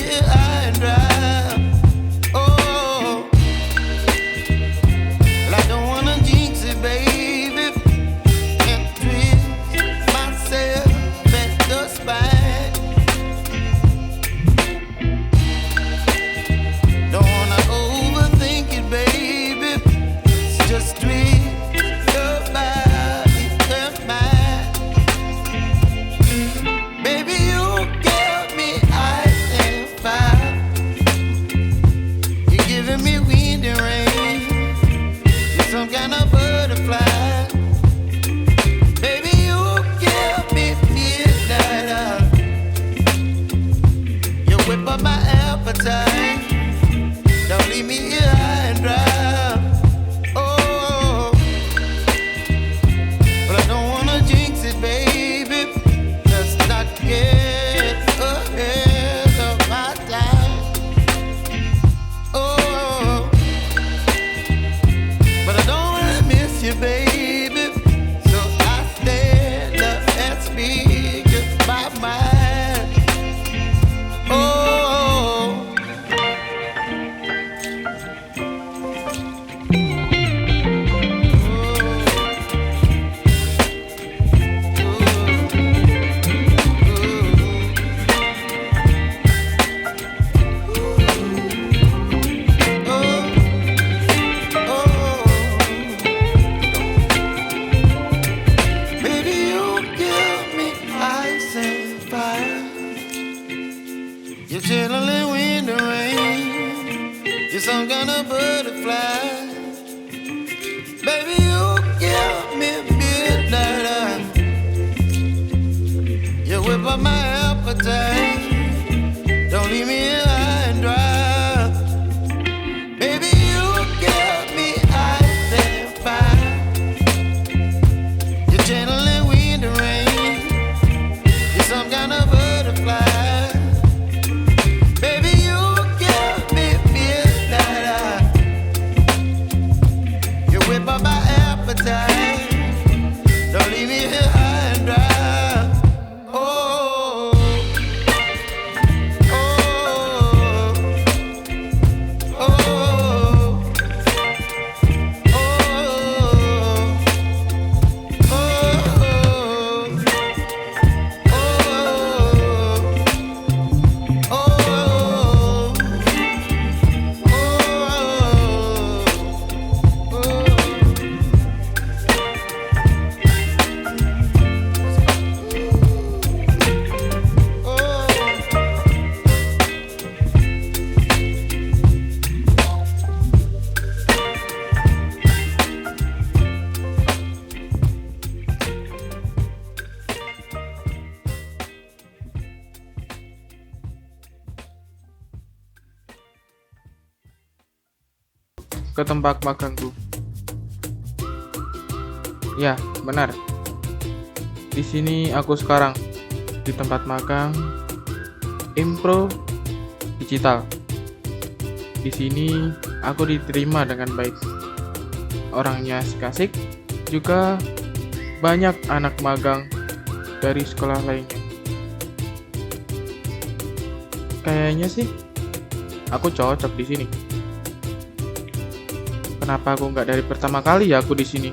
here high and dry. Oh, well, I don't wanna jinx it, baby, and twist myself at the spine. Don't wanna overthink it, baby. It's just twist your body and mine. Baby, you give me ice and fire. You're giving me wind and rain. You're some kind of butterfly. Baby, you give me midnight. You whip up my appetite. Don't leave me here high and dry. Oh, but I don't wanna jinx it, baby. Let's not get ahead of my time. Oh, but I don't wanna miss you, baby. So I stand up and speak just my mind. Oh. Baby, you give me ice and fire. You're chilling wind and rain. You're some kind of butterfly. Baby, you give me midnight. You whip up my appetite. Don't leave me here high and dry. Baby, you give me ice and fire. You're channeling wind and rain. You're some kind of butterfly. Baby, you give me midnight. You whip up my appetite. Don't leave me here high and dry. Oh, oh, oh, oh, Ke tempat magangku. Ya, benar. Di sini aku sekarang di tempat magang IMPro Digital. Di sini aku diterima dengan baik. Orangnya asik-asik, juga banyak anak magang dari sekolah lainnya. Kayaknya sih aku cocok di sini. Kenapa aku nggak dari pertama kali ya aku di sini?